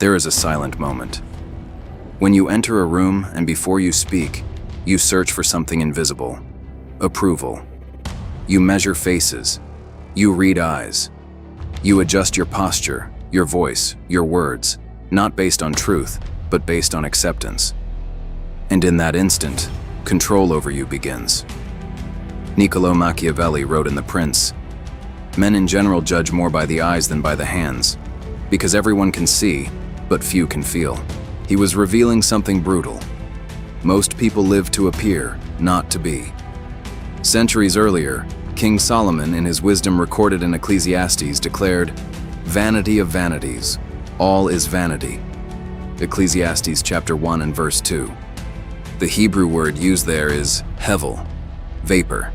There is a silent moment. When you enter a room and before you speak, you search for something invisible. Approval. You measure faces. You read eyes. You adjust your posture, your voice, your words, not based on truth, but based on acceptance. And in that instant, control over you begins. Niccolò Machiavelli wrote in The Prince, "Men in general judge more by the eyes than by the hands, because everyone can see, but few can feel." He was revealing something brutal. Most people live to appear, not to be. Centuries earlier, King Solomon, in his wisdom recorded in Ecclesiastes, declared, "Vanity of vanities, all is vanity." Ecclesiastes chapter 1 and verse 2. The Hebrew word used there is hevel, vapor,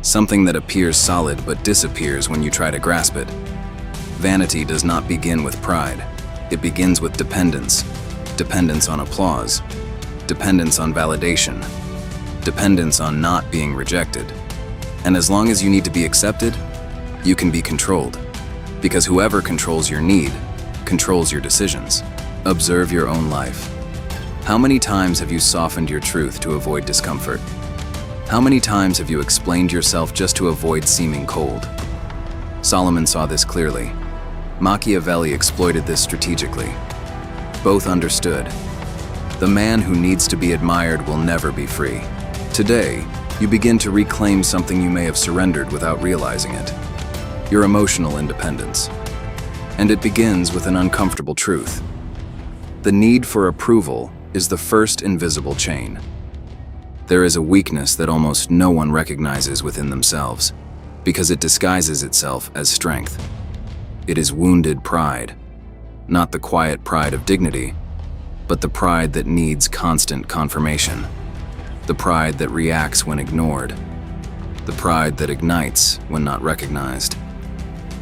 something that appears solid but disappears when you try to grasp it. Vanity does not begin with pride. It begins with dependence. Dependence on applause. Dependence on validation. Dependence on not being rejected. And as long as you need to be accepted, you can be controlled. Because whoever controls your need, controls your decisions. Observe your own life. How many times have you softened your truth to avoid discomfort? How many times have you explained yourself just to avoid seeming cold? Solomon saw this clearly. Machiavelli exploited this strategically. Both understood. The man who needs to be admired will never be free. Today, you begin to reclaim something you may have surrendered without realizing it. Your emotional independence. And it begins with an uncomfortable truth. The need for approval is the first invisible chain. There is a weakness that almost no one recognizes within themselves, because it disguises itself as strength. It is wounded pride. Not the quiet pride of dignity, but the pride that needs constant confirmation. The pride that reacts when ignored. The pride that ignites when not recognized.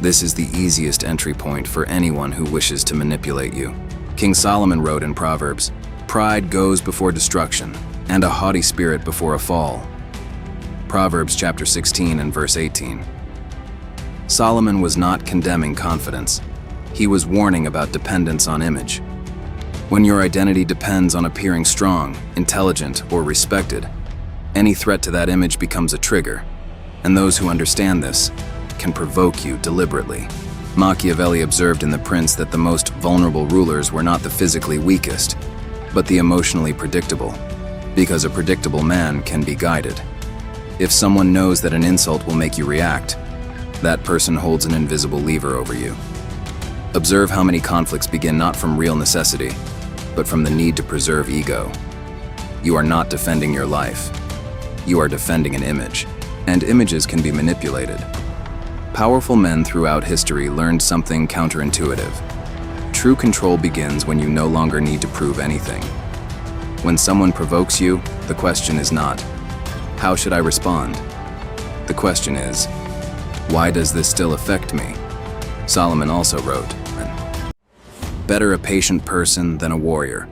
This is the easiest entry point for anyone who wishes to manipulate you. King Solomon wrote in Proverbs, "Pride goes before destruction, and a haughty spirit before a fall." Proverbs chapter 16 and verse 18. Solomon was not condemning confidence. He was warning about dependence on image. When your identity depends on appearing strong, intelligent, or respected, any threat to that image becomes a trigger, and those who understand this can provoke you deliberately. Machiavelli observed in The Prince that the most vulnerable rulers were not the physically weakest, but the emotionally predictable, because a predictable man can be guided. If someone knows that an insult will make you react, that person holds an invisible lever over you. Observe how many conflicts begin not from real necessity, but from the need to preserve ego. You are not defending your life. You are defending an image, and images can be manipulated. Powerful men throughout history learned something counterintuitive. True control begins when you no longer need to prove anything. When someone provokes you, the question is not, "How should I respond?" The question is, "Why does this still affect me?" Solomon also wrote, "Better a patient person than a warrior,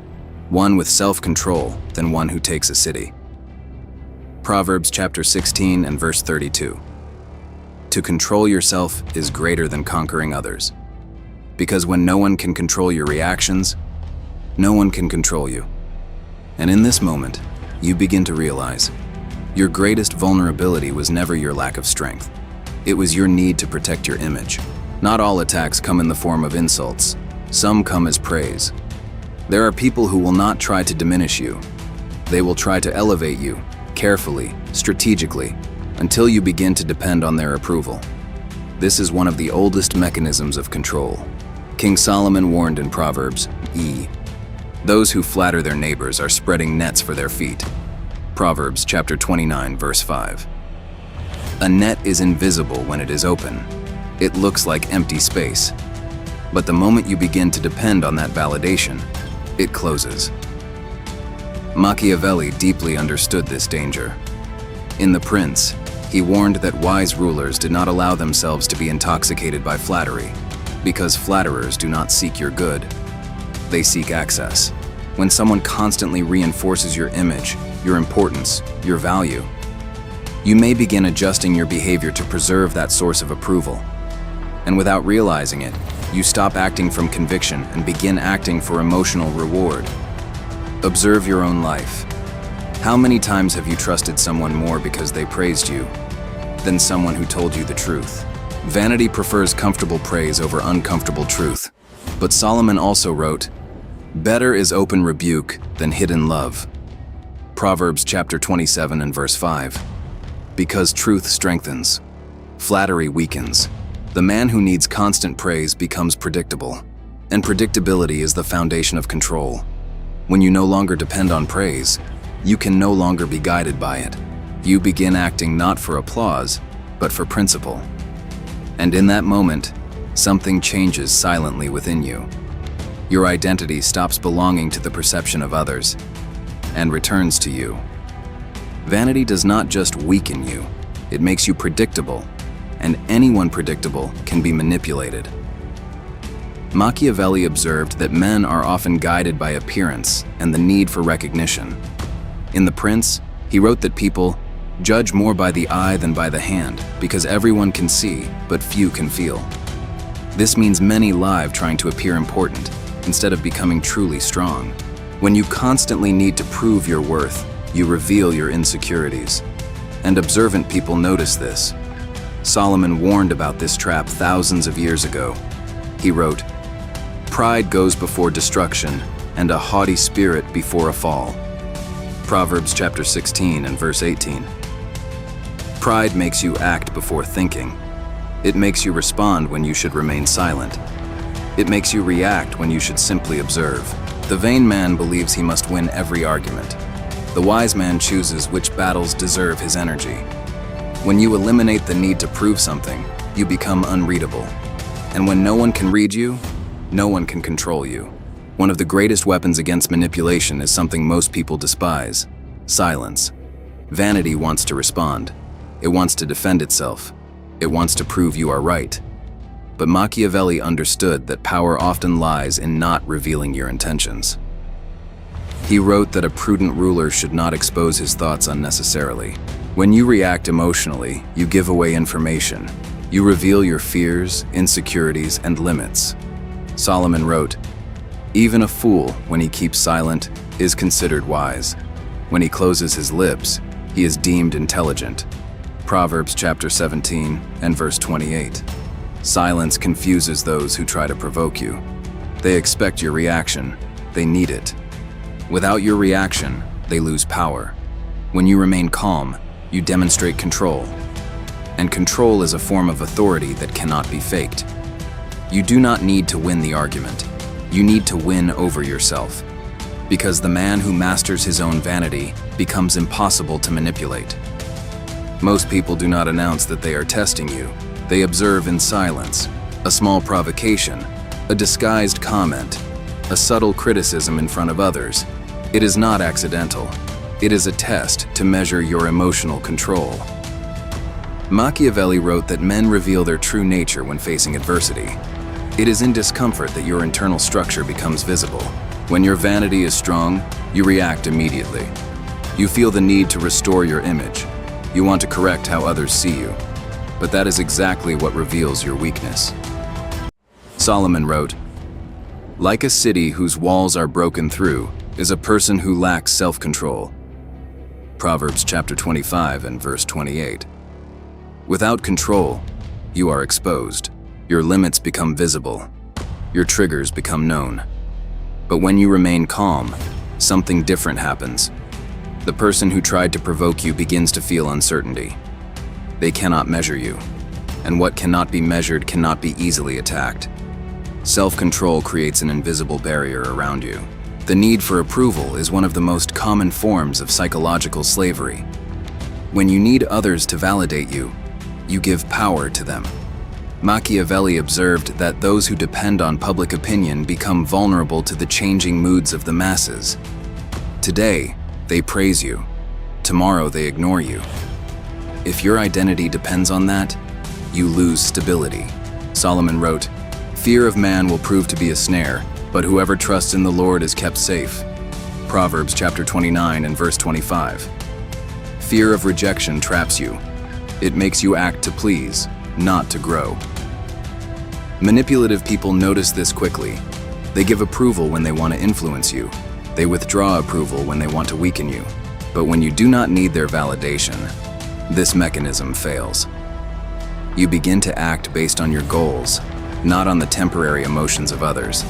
one with self-control than one who takes a city." Proverbs chapter 16 and verse 32. To control yourself is greater than conquering others. Because when no one can control your reactions, no one can control you. And in this moment, you begin to realize your greatest vulnerability was never your lack of strength. It was your need to protect your image. Not all attacks come in the form of insults. Some come as praise. There are people who will not try to diminish you. They will try to elevate you, carefully, strategically, until you begin to depend on their approval. This is one of the oldest mechanisms of control. King Solomon warned in Proverbs, "Those who flatter their neighbors are spreading nets for their feet." Proverbs chapter 29, verse 5. A net is invisible when it is open. It looks like empty space. But the moment you begin to depend on that validation, it closes. Machiavelli deeply understood this danger. In The Prince, he warned that wise rulers did not allow themselves to be intoxicated by flattery, because flatterers do not seek your good. They seek access. When someone constantly reinforces your image, your importance, your value, you may begin adjusting your behavior to preserve that source of approval. And without realizing it, You stop acting from conviction and begin acting for emotional reward. Observe your own life. How many times have you trusted someone more because they praised you than someone who told you the truth? Vanity prefers comfortable praise over uncomfortable truth. But Solomon also wrote, "Better is open rebuke than hidden love." Proverbs chapter 27 and verse 5. Because truth strengthens, flattery weakens. The man who needs constant praise becomes predictable, and predictability is the foundation of control. When you no longer depend on praise, you can no longer be guided by it. You begin acting not for applause, but for principle. And in that moment, something changes silently within you. Your identity stops belonging to the perception of others and returns to you. Vanity does not just weaken you, it makes you predictable, and anyone predictable can be manipulated. Machiavelli observed that men are often guided by appearance and the need for recognition. In The Prince, he wrote that people judge more by the eye than by the hand because everyone can see, but few can feel. This means many live trying to appear important instead of becoming truly strong. When you constantly need to prove your worth, you reveal your insecurities. And observant people notice this. Solomon warned about this trap thousands of years ago. He wrote, "Pride goes before destruction, and a haughty spirit before a fall." Proverbs chapter 16 and verse 18. Pride makes you act before thinking. It makes you respond when you should remain silent. It makes you react when you should simply observe. The vain man believes he must win every argument. The wise man chooses which battles deserve his energy. When you eliminate the need to prove something, you become unreadable. And when no one can read you, no one can control you. One of the greatest weapons against manipulation is something most people despise: silence. Vanity wants to respond. It wants to defend itself. It wants to prove you are right. But Machiavelli understood that power often lies in not revealing your intentions. He wrote that a prudent ruler should not expose his thoughts unnecessarily. When you react emotionally, you give away information. You reveal your fears, insecurities, and limits. Solomon wrote, "Even a fool, when he keeps silent, is considered wise. When he closes his lips, he is deemed intelligent." Proverbs chapter 17 and verse 28. Silence confuses those who try to provoke you. They expect your reaction. They need it. Without your reaction, they lose power. When you remain calm, you demonstrate control. And control is a form of authority that cannot be faked. You do not need to win the argument. You need to win over yourself. Because the man who masters his own vanity becomes impossible to manipulate. Most people do not announce that they are testing you. They observe in silence. A small provocation, a disguised comment, a subtle criticism in front of others. It is not accidental. It is a test to measure your emotional control. Machiavelli wrote that men reveal their true nature when facing adversity. It is in discomfort that your internal structure becomes visible. When your vanity is strong, you react immediately. You feel the need to restore your image. You want to correct how others see you. But that is exactly what reveals your weakness. Solomon wrote, "Like a city whose walls are broken through is a person who lacks self-control." Proverbs chapter 25 and verse 28. Without control, you are exposed. Your limits become visible. Your triggers become known. But when you remain calm, something different happens. The person who tried to provoke you begins to feel uncertainty. They cannot measure you, and what cannot be measured cannot be easily attacked. Self-control creates an invisible barrier around you. The need for approval is one of the most common forms of psychological slavery. When you need others to validate you, you give power to them. Machiavelli observed that those who depend on public opinion become vulnerable to the changing moods of the masses. Today, they praise you. Tomorrow, they ignore you. If your identity depends on that, you lose stability. Solomon wrote, "Fear of man will prove to be a snare, but whoever trusts in the Lord is kept safe." Proverbs chapter 29 and verse 25. Fear of rejection traps you. It makes you act to please, not to grow. Manipulative people notice this quickly. They give approval when they want to influence you. They withdraw approval when they want to weaken you. But when you do not need their validation, this mechanism fails. You begin to act based on your goals, not on the temporary emotions of others.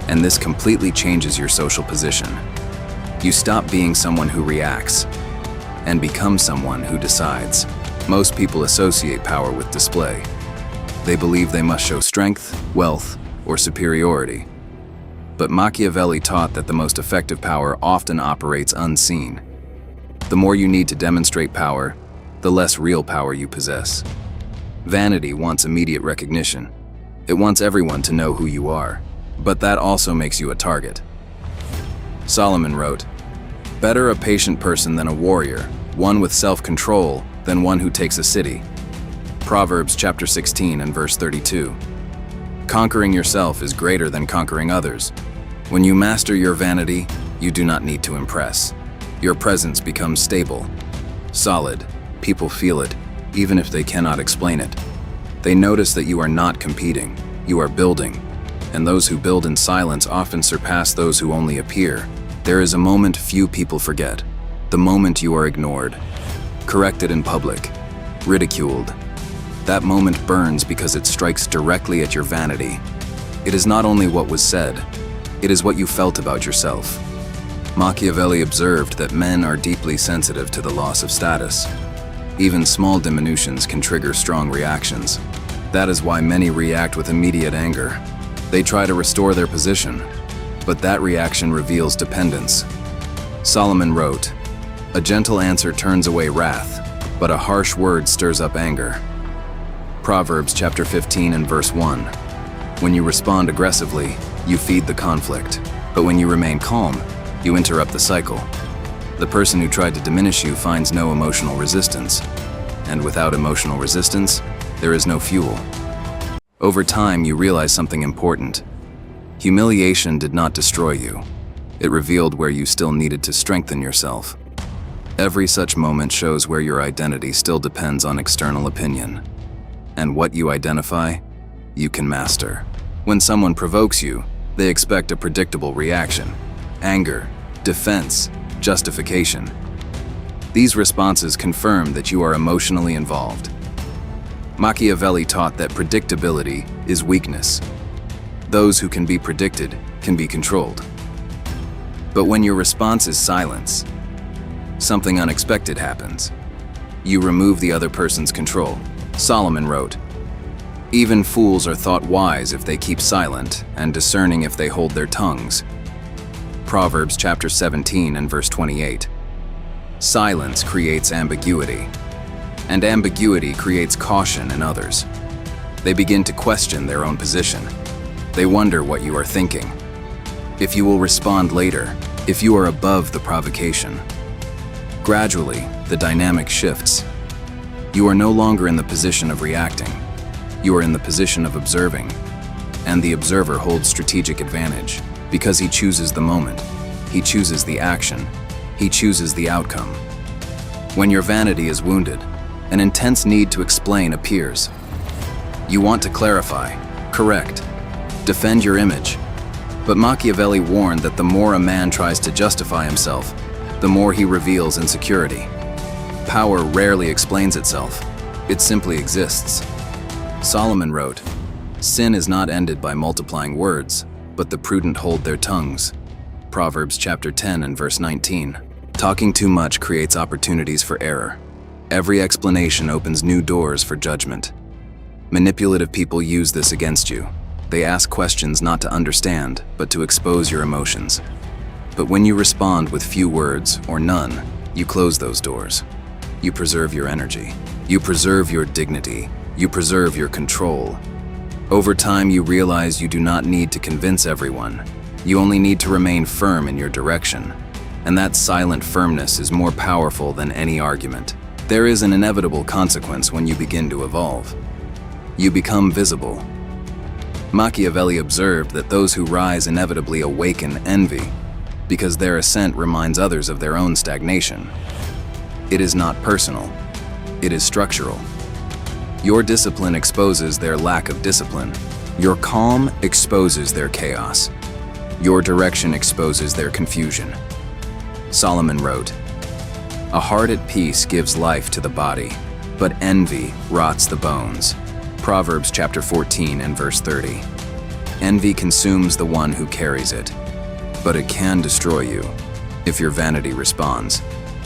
And this completely changes your social position. You stop being someone who reacts and become someone who decides. Most people associate power with display. They believe they must show strength, wealth, or superiority. But Machiavelli taught that the most effective power often operates unseen. The more you need to demonstrate power, the less real power you possess. Vanity wants immediate recognition. It wants everyone to know who you are, but that also makes you a target. Solomon wrote, "Better a patient person than a warrior, one with self-control than one who takes a city." Proverbs chapter 16 and verse 32. Conquering yourself is greater than conquering others. When you master your vanity, you do not need to impress. Your presence becomes stable, solid. People feel it, even if they cannot explain it. They notice that you are not competing, you are building. And those who build in silence often surpass those who only appear. There is a moment few people forget. The moment you are ignored, corrected in public, ridiculed. That moment burns because it strikes directly at your vanity. It is not only what was said, it is what you felt about yourself. Machiavelli observed that men are deeply sensitive to the loss of status. Even small diminutions can trigger strong reactions. That is why many react with immediate anger. They try to restore their position, but that reaction reveals dependence. Solomon wrote, "A gentle answer turns away wrath, but a harsh word stirs up anger." Proverbs chapter 15 and verse 1. When you respond aggressively, you feed the conflict. But when you remain calm, you interrupt the cycle. The person who tried to diminish you finds no emotional resistance. And without emotional resistance, there is no fuel. Over time, you realize something important. Humiliation did not destroy you. It revealed where you still needed to strengthen yourself. Every such moment shows where your identity still depends on external opinion. And what you identify, you can master. When someone provokes you, they expect a predictable reaction: anger, defense, justification. These responses confirm that you are emotionally involved. Machiavelli taught that predictability is weakness. Those who can be predicted can be controlled. But when your response is silence, something unexpected happens. You remove the other person's control. Solomon wrote, "Even fools are thought wise if they keep silent, and discerning if they hold their tongues." Proverbs chapter 17 and verse 28. Silence creates ambiguity, and ambiguity creates caution in others. They begin to question their own position. They wonder what you are thinking, if you will respond later, if you are above the provocation. Gradually, the dynamic shifts. You are no longer in the position of reacting. You are in the position of observing, and the observer holds strategic advantage because he chooses the moment, he chooses the action, he chooses the outcome. When your vanity is wounded, an intense need to explain appears. You want to clarify, correct, defend your image. But Machiavelli warned that the more a man tries to justify himself, the more he reveals insecurity. Power rarely explains itself, it simply exists. Solomon wrote, "Sin is not ended by multiplying words, but the prudent hold their tongues." Proverbs chapter 10 and verse 19. Talking too much creates opportunities for error. Every explanation opens new doors for judgment. Manipulative people use this against you. They ask questions not to understand, but to expose your emotions. But when you respond with few words or none, you close those doors. You preserve your energy. You preserve your dignity. You preserve your control. Over time, you realize you do not need to convince everyone. You only need to remain firm in your direction. And that silent firmness is more powerful than any argument. There is an inevitable consequence when you begin to evolve. You become visible. Machiavelli observed that those who rise inevitably awaken envy, because their ascent reminds others of their own stagnation. It is not personal, it is structural. Your discipline exposes their lack of discipline. Your calm exposes their chaos. Your direction exposes their confusion. Solomon wrote, "A heart at peace gives life to the body, but envy rots the bones." Proverbs chapter 14 and verse 30. Envy consumes the one who carries it, but it can destroy you if your vanity responds,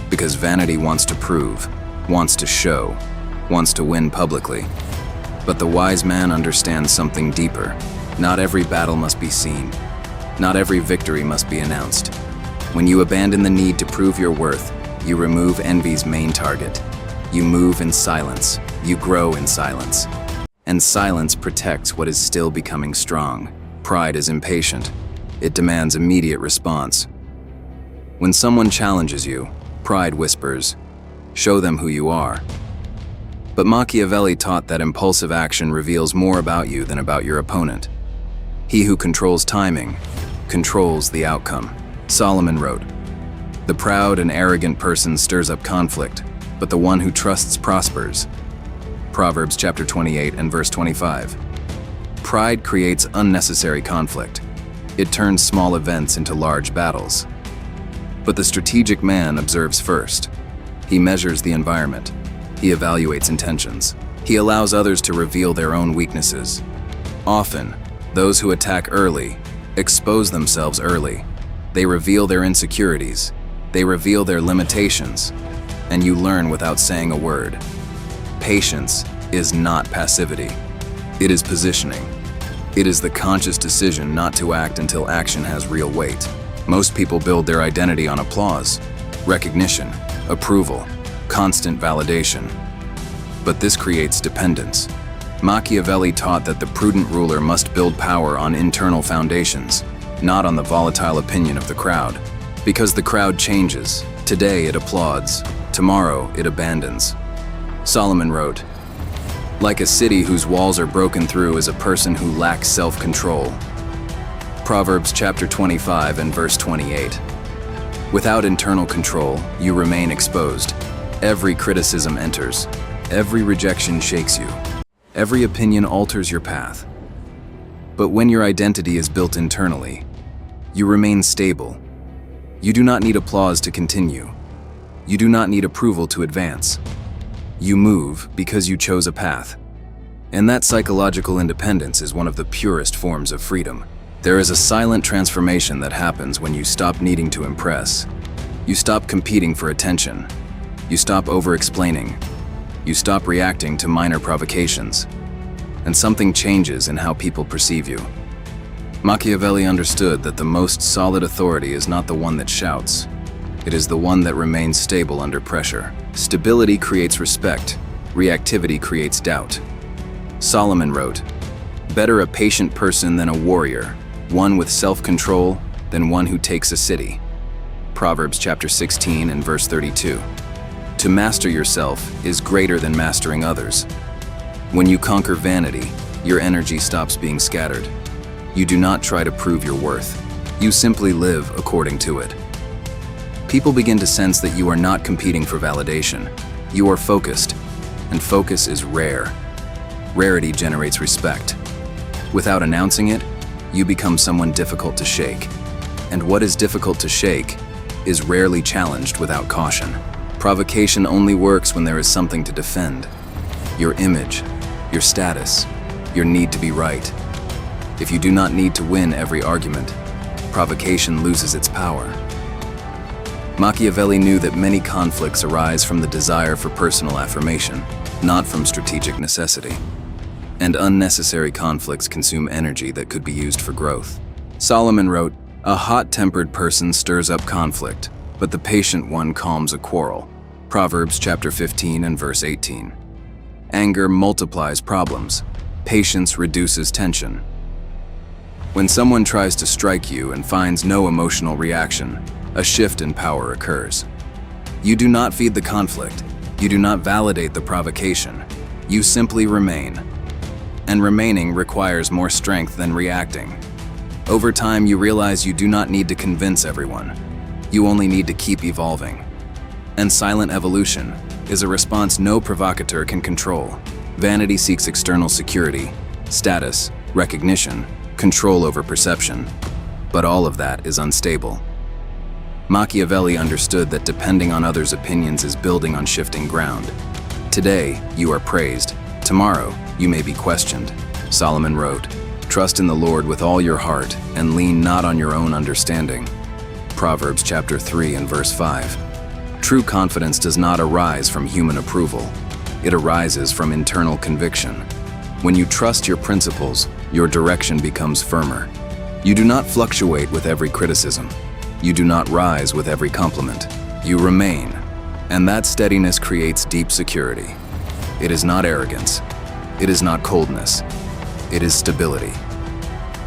because vanity wants to prove, wants to show, wants to win publicly. But the wise man understands something deeper. Not every battle must be seen. Not every victory must be announced. When you abandon the need to prove your worth, you remove envy's main target. You move in silence. You grow in silence. And silence protects what is still becoming strong. Pride is impatient. It demands immediate response. When someone challenges you, pride whispers, "Show them who you are." But Machiavelli taught that impulsive action reveals more about you than about your opponent. He who controls timing controls the outcome. Solomon wrote, "The proud and arrogant person stirs up conflict, but the one who trusts prospers." Proverbs chapter 28 and verse 25. Pride creates unnecessary conflict. It turns small events into large battles. But the strategic man observes first. He measures the environment. He evaluates intentions. He allows others to reveal their own weaknesses. Often, those who attack early expose themselves early. They reveal their insecurities. They reveal their limitations. And you learn without saying a word. Patience is not passivity. It is positioning. It is the conscious decision not to act until action has real weight. Most people build their identity on applause, recognition, approval, constant validation. But this creates dependence. Machiavelli taught that the prudent ruler must build power on internal foundations, not on the volatile opinion of the crowd. Because the crowd changes. Today it applauds. Tomorrow it abandons. Solomon wrote, "Like a city whose walls are broken through is a person who lacks self-control." Proverbs chapter 25 and verse 28. Without internal control, you remain exposed. Every criticism enters. Every rejection shakes you. Every opinion alters your path. But when your identity is built internally, you remain stable. You do not need applause to continue. You do not need approval to advance. You move because you chose a path. And that psychological independence is one of the purest forms of freedom. There is a silent transformation that happens when you stop needing to impress. You stop competing for attention. You stop over-explaining. You stop reacting to minor provocations. And something changes in how people perceive you. Machiavelli understood that the most solid authority is not the one that shouts. It is the one that remains stable under pressure. Stability creates respect. Reactivity creates doubt. Solomon wrote, "Better a patient person than a warrior, one with self-control than one who takes a city." Proverbs chapter 16 and verse 32. To master yourself is greater than mastering others. When you conquer vanity, your energy stops being scattered. You do not try to prove your worth. You simply live according to it. People begin to sense that you are not competing for validation. You are focused, and focus is rare. Rarity generates respect. Without announcing it, you become someone difficult to shake. And what is difficult to shake is rarely challenged without caution. Provocation only works when there is something to defend. Your image, your status, your need to be right. If you do not need to win every argument, provocation loses its power. Machiavelli knew that many conflicts arise from the desire for personal affirmation, not from strategic necessity. And unnecessary conflicts consume energy that could be used for growth. Solomon wrote, "A hot-tempered person stirs up conflict, but the patient one calms a quarrel." Proverbs chapter 15 and verse 18. Anger multiplies problems. Patience reduces tension. When someone tries to strike you and finds no emotional reaction, a shift in power occurs. You do not feed the conflict. You do not validate the provocation. You simply remain. And remaining requires more strength than reacting. Over time, you realize you do not need to convince everyone. You only need to keep evolving. And silent evolution is a response no provocateur can control. Vanity seeks external security, status, recognition, control over perception. But all of that is unstable. Machiavelli understood that depending on others' opinions is building on shifting ground. Today, you are praised. Tomorrow, you may be questioned. Solomon wrote, "Trust in the Lord with all your heart and lean not on your own understanding." Proverbs chapter 3 and verse 5. True confidence does not arise from human approval. It arises from internal conviction. When you trust your principles, your direction becomes firmer. You do not fluctuate with every criticism. You do not rise with every compliment. You remain, and that steadiness creates deep security. It is not arrogance. It is not coldness. It is stability.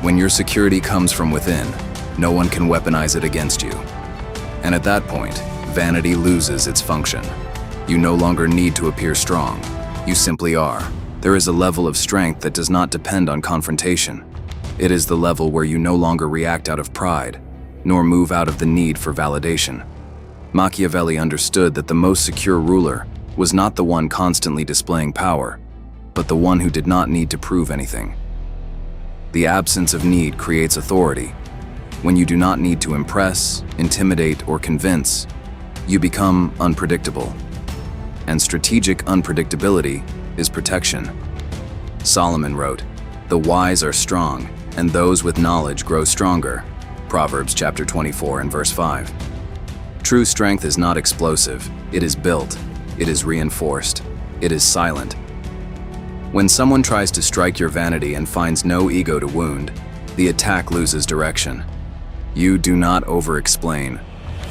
When your security comes from within, no one can weaponize it against you. And at that point, vanity loses its function. You no longer need to appear strong. You simply are. There is a level of strength that does not depend on confrontation. It is the level where you no longer react out of pride, nor move out of the need for validation. Machiavelli understood that the most secure ruler was not the one constantly displaying power, but the one who did not need to prove anything. The absence of need creates authority. When you do not need to impress, intimidate, or convince, you become unpredictable. And strategic unpredictability is protection. Solomon wrote, "The wise are strong, and those with knowledge grow stronger." Proverbs chapter 24 and verse 5. True strength is not explosive. It is built. It is reinforced. It is silent. When someone tries to strike your vanity and finds no ego to wound, the attack loses direction. You do not over-explain.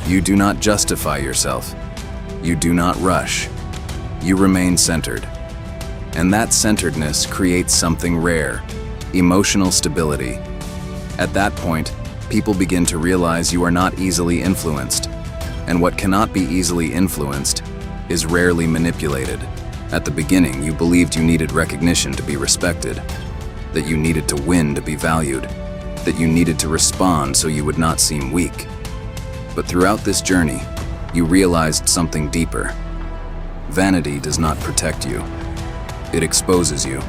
You do not justify yourself. You do not rush. You remain centered. And that centeredness creates something rare, emotional stability. At that point, people begin to realize you are not easily influenced. And what cannot be easily influenced is rarely manipulated. At the beginning, you believed you needed recognition to be respected, that you needed to win to be valued, that you needed to respond so you would not seem weak. But throughout this journey, you realized something deeper. Vanity does not protect you. It exposes you.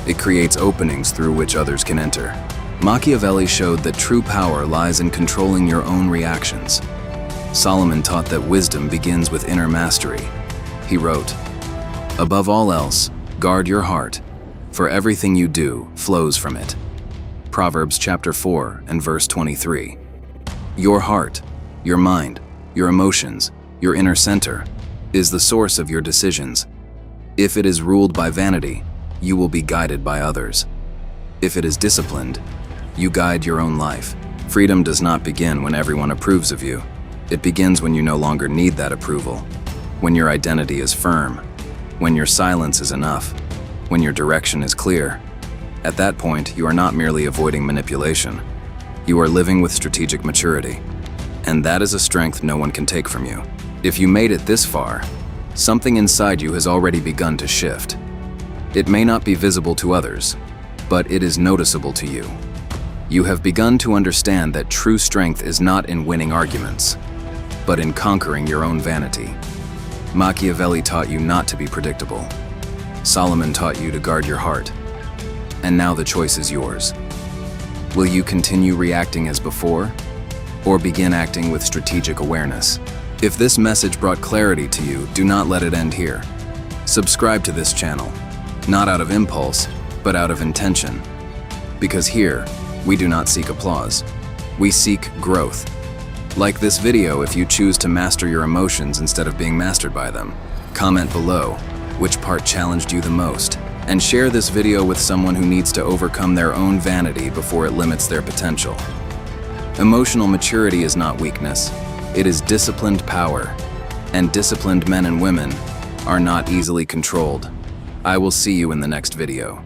It creates openings through which others can enter. Machiavelli showed that true power lies in controlling your own reactions. Solomon taught that wisdom begins with inner mastery. He wrote, "Above all else, guard your heart, for everything you do flows from it." Proverbs chapter 4 and verse 23. Your heart, your mind, your emotions, your inner center, is the source of your decisions. If it is ruled by vanity, you will be guided by others. If it is disciplined, you guide your own life. Freedom does not begin when everyone approves of you. It begins when you no longer need that approval, when your identity is firm, when your silence is enough, when your direction is clear. At that point, you are not merely avoiding manipulation. You are living with strategic maturity. And that is a strength no one can take from you. If you made it this far, something inside you has already begun to shift. It may not be visible to others, but it is noticeable to you. You have begun to understand that true strength is not in winning arguments, but in conquering your own vanity. Machiavelli taught you not to be predictable. Solomon taught you to guard your heart. And now the choice is yours. Will you continue reacting as before, or begin acting with strategic awareness? If this message brought clarity to you, do not let it end here. Subscribe to this channel, not out of impulse, but out of intention. Because here, we do not seek applause. We seek growth. Like this video if you choose to master your emotions instead of being mastered by them. Comment below which part challenged you the most, and share this video with someone who needs to overcome their own vanity before it limits their potential. Emotional maturity is not weakness. It is disciplined power, and disciplined men and women are not easily controlled. I will see you in the next video.